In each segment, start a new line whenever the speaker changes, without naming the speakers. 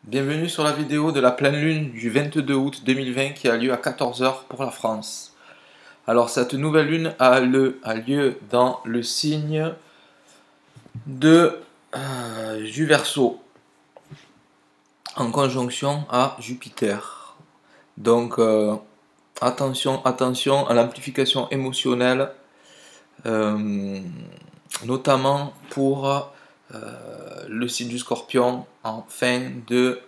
Bienvenue sur la vidéo de la pleine lune du 22 août 2020 qui a lieu à 14 heures pour la France. Alors cette nouvelle lune a lieu dans le signe de du Verseau en conjonction à Jupiter. Donc attention à l'amplification émotionnelle, notamment pour le signe du Scorpion en fin de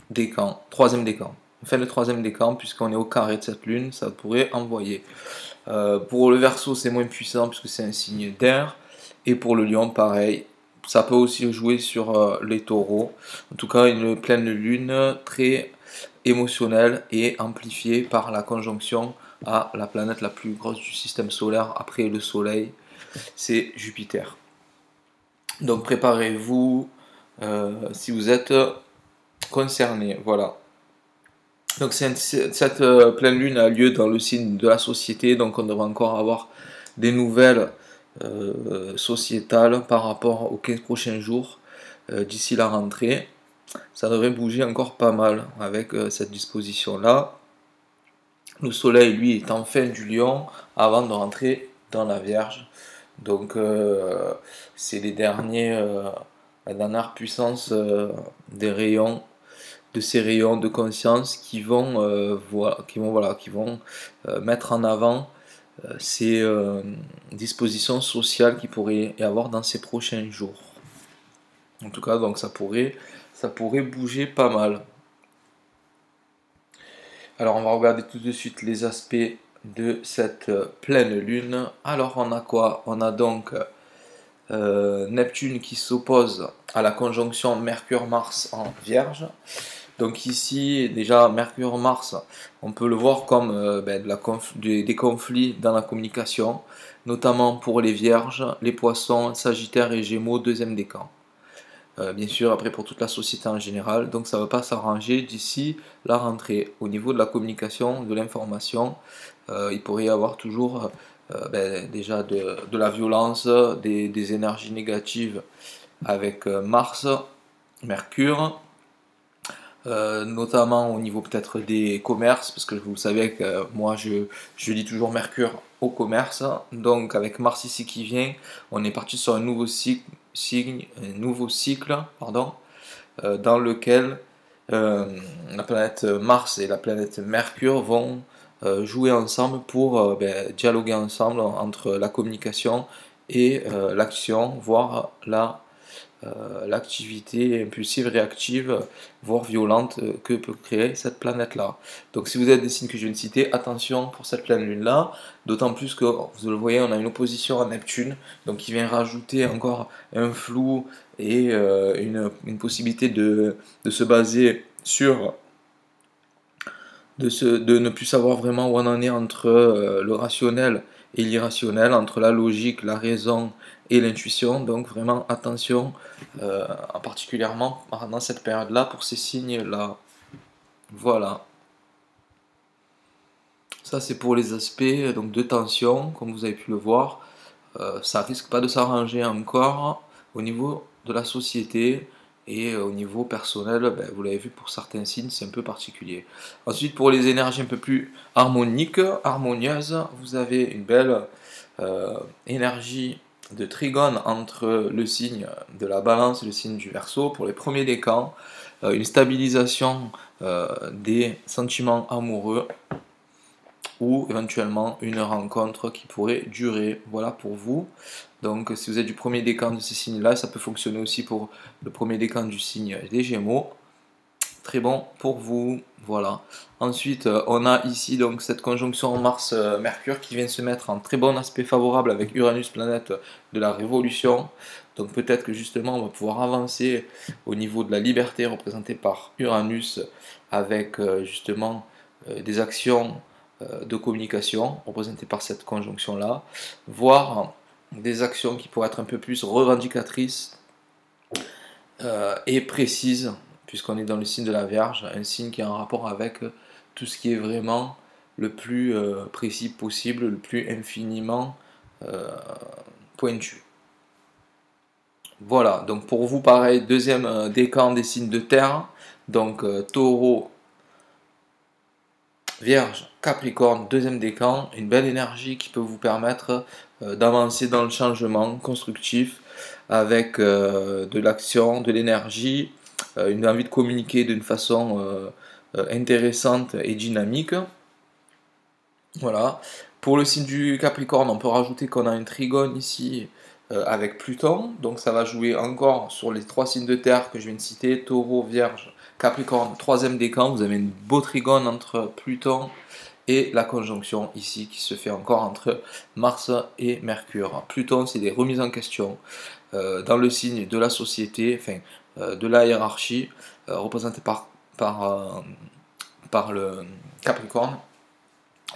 décan, troisième décan. Fin de troisième décan, puisqu'on est au carré de cette lune, ça pourrait envoyer. Pour le Verseau, c'est moins puissant puisque c'est un signe d'air, et pour le Lion, pareil. Ça peut aussi jouer sur les Taureaux. En tout cas, une pleine lune très émotionnelle et amplifiée par la conjonction à la planète la plus grosse du système solaire après le Soleil, c'est Jupiter. Donc préparez-vous si vous êtes concerné. Voilà. Donc cette pleine lune a lieu dans le signe de la société, donc on devrait encore avoir des nouvelles sociétales par rapport aux 15 prochains jours d'ici la rentrée. Ça devrait bouger encore pas mal avec cette disposition-là. Le soleil, lui, est en fin du lion avant de rentrer dans la Vierge. Donc c'est la dernière puissance des rayons, de ces rayons de conscience qui vont mettre en avant ces dispositions sociales qu'il pourrait y avoir dans ces prochains jours. En tout cas, donc ça pourrait bouger pas mal. Alors on va regarder tout de suite les aspects de cette pleine lune. Alors on a quoi? On a donc Neptune qui s'oppose à la conjonction Mercure-Mars en Vierge. Donc ici, déjà, Mercure-Mars, on peut le voir comme des conflits dans la communication, notamment pour les Vierges, les Poissons, Sagittaires et Gémeaux, deuxième décan. Bien sûr, après pour toute la société en général, donc ça ne va pas s'arranger d'ici la rentrée. Au niveau de la communication, de l'information, il pourrait y avoir toujours déjà de la violence, des énergies négatives avec Mars, Mercure, notamment au niveau peut-être des commerces, parce que vous savez que moi je lis toujours Mercure au commerce, donc avec Mars ici qui vient, on est parti sur un nouveau cycle, dans lequel la planète Mars et la planète Mercure vont jouer ensemble pour dialoguer ensemble entre la communication et l'action, voire l'activité impulsive, réactive, voire violente que peut créer cette planète-là. Donc si vous êtes des signes que je viens de citer, attention pour cette pleine lune-là, d'autant plus que, vous le voyez, on a une opposition à Neptune, donc qui vient rajouter encore un flou et une possibilité de se baser sur de ne plus savoir vraiment où on en est entre le rationnel et l'irrationnel, entre la logique, la raison et l'intuition. Donc vraiment attention, particulièrement dans cette période-là, pour ces signes-là. Voilà. Ça c'est pour les aspects donc, de tension, comme vous avez pu le voir. Ça risque pas de s'arranger encore au niveau de la société. Et au niveau personnel, vous l'avez vu pour certains signes, c'est un peu particulier. Ensuite, pour les énergies un peu plus harmoniques, harmonieuses, vous avez une belle énergie de trigone entre le signe de la Balance et le signe du Verseau pour les premiers décans, une stabilisation des sentiments amoureux ou éventuellement une rencontre qui pourrait durer. Voilà pour vous. Donc si vous êtes du premier décan de ces signes-là, ça peut fonctionner aussi pour le premier décan du signe des Gémeaux. Très bon pour vous. Voilà. Ensuite, on a ici donc cette conjonction Mars-Mercure qui vient se mettre en très bon aspect favorable avec Uranus, planète de la révolution. Donc peut-être que justement on va pouvoir avancer au niveau de la liberté représentée par Uranus avec justement des actions de communication représentées par cette conjonction-là, voire des actions qui pourraient être un peu plus revendicatrices et précises, puisqu'on est dans le signe de la Vierge, un signe qui est en rapport avec tout ce qui est vraiment le plus précis possible, le plus infiniment pointu. Voilà, donc pour vous pareil, deuxième décan des signes de terre, Donc Taureau, Vierge, Capricorne, deuxième décan, une belle énergie qui peut vous permettre d'avancer dans le changement constructif avec de l'action, de l'énergie, une envie de communiquer d'une façon intéressante et dynamique. Voilà. Pour le signe du Capricorne, on peut rajouter qu'on a un trigone ici avec Pluton, donc ça va jouer encore sur les trois signes de terre que je viens de citer, Taureau, Vierge, Capricorne, troisième décan, vous avez un beau trigone entre Pluton et la conjonction ici qui se fait encore entre Mars et Mercure. Pluton, c'est des remises en question dans le signe de la société, enfin de la hiérarchie, représentée par le Capricorne.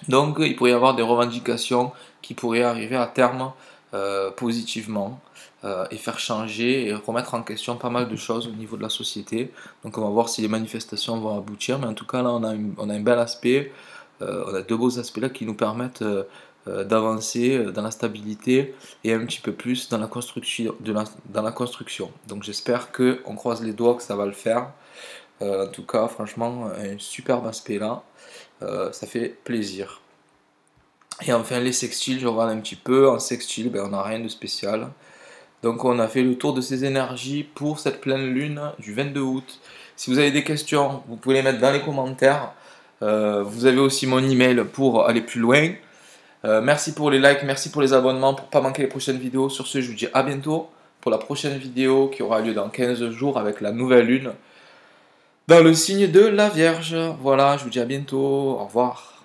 Donc il pourrait y avoir des revendications qui pourraient arriver à terme positivement et faire changer et remettre en question pas mal de choses au niveau de la société. Donc on va voir si les manifestations vont aboutir, mais en tout cas là on a un bel aspect, on a deux beaux aspects là qui nous permettent d'avancer dans la stabilité et un petit peu plus dans la construction. Dans la construction. Donc j'espère qu'on croise les doigts que ça va le faire. En tout cas franchement un superbe aspect là, ça fait plaisir. Et enfin les sextiles, je regarde un petit peu. En sextile, ben, on n'a rien de spécial. Donc on a fait le tour de ces énergies pour cette pleine lune du 22 août. Si vous avez des questions, vous pouvez les mettre dans les commentaires. Vous avez aussi mon email pour aller plus loin. Merci pour les likes, merci pour les abonnements pour ne pas manquer les prochaines vidéos. Sur ce, je vous dis à bientôt pour la prochaine vidéo qui aura lieu dans 15 jours avec la nouvelle lune dans le signe de la Vierge. Voilà, je vous dis à bientôt. Au revoir.